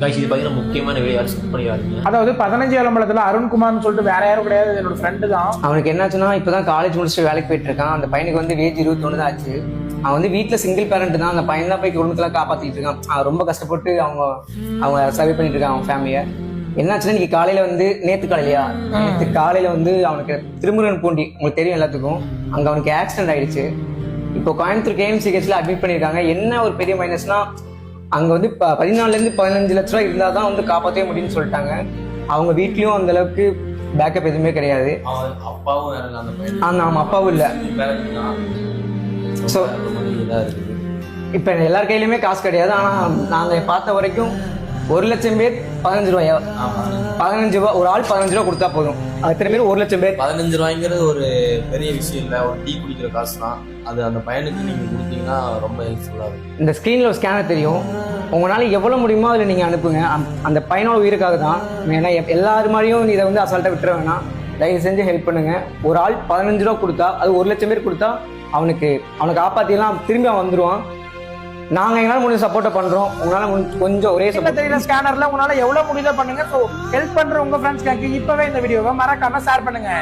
இது பார்த்தீங்கன்னா முக்கியமான வீடியோ யாரும் ஸ்கிப் பண்ணிடாதீங்க. அதாவது 15 விளம்பரத்துல அருண்குமார்னு சொல்லிட்டு வேற யாரும் கிடையாது, என்னோட ஃப்ரெண்டு தான். அவனுக்கு என்னாச்சுன்னா இப்பதான் காலேஜ் முடிச்சுட்டு வேலைக்கு போயிட்டு இருக்கான். அந்த பையனுக்கு வந்து ஏஜ் 21 தான் ஆச்சு. அவன் வந்து வீட்டில் சிங்கிள் பேரண்ட் தான். அந்த பையன் தான் போய் குடும்பத்தில் காப்பாற்றிட்டு இருக்கான். அவன் ரொம்ப கஷ்டப்பட்டு அவங்க சர்வே பண்ணிட்டு இருக்கான் அவங்க ஃபேமிலியை. என்னாச்சுன்னா இன்னைக்கு காலையில வந்து நேற்று காலையில வந்து அவனுக்கு திருமுருகன் பூண்டி உங்களுக்கு தெரியும் எல்லாத்துக்கும், அங்கே அவனுக்கு ஆக்சிடென்ட் ஆயிடுச்சு. இப்போ கோயம்புத்தூர் KMCHல அட்மிட் பண்ணியிருக்காங்க. என்ன ஒரு பெரிய மைனஸ்னா அங்கே வந்து 14 to 15 லட்ச ரூபா இருந்தால் தான் வந்து காப்பாற்றவே முடியும்னு சொல்லிட்டாங்க. அவங்க வீட்லேயும் அந்த அளவுக்கு பேக்கப் எதுவுமே கிடையாது. ஆமாம், அப்பாவும் இல்லை. ஸோ இப்போ எல்லார் கையிலுமே காசு கிடையாது. ஆனால் நாங்கள் பார்த்த வரைக்கும் 1 லட்சம் பேர் 15 ரூபாயா, 15 ரூபா ஒரு ஆள் 15 ரூபா கொடுத்தா போதும். அத்தனை பேர் 1 லட்சம் பேர். 15 ரூபாய்ங்கிறது ஒரு பெரிய விஷயம் இல்லை, ஒரு டீ குடிக்கிற காசு தான். அது அந்த பையனுக்கு நீங்கள் கொடுத்தீங்கன்னா ரொம்ப ஹெல்ப்ஃபுல்லாக இருக்கும். இந்த ஸ்க்ரீனில் ஒரு ஸ்கேனர் தெரியும், உங்களால் எவ்வளோ முடியுமோ அதில் நீங்கள் அனுப்புங்க. அந்த பையனோட உயிருக்காக தான். ஏன்னா எல்லாரு மாதிரியும் இதை வந்து அசால்ட்டாக விட்டுற வேணாம். தயவு செஞ்சு ஹெல்ப் பண்ணுங்க. ஒரு ஆள் 15 ரூபா கொடுத்தா, அது 1 லட்சம் பேர் கொடுத்தா அவனுக்கு காப்பாற்றிலாம் திரும்பி அவன் வந்துடுவான். நாங்க எங்களால் முடிஞ்ச சப்போர்ட்டை பண்றோம். உங்களால கொஞ்சம் ஒரே தெரியல ஸ்கேனர்ல உங்களால எவ்வளவு முடியுதோ பண்ணுங்க. ஸோ ஹெல்ப் பண்ற உங்க ஃப்ரெண்ட்ஸ்க்கு இப்பவே இந்த வீடியோவை மறக்காம ஷேர் பண்ணுங்க.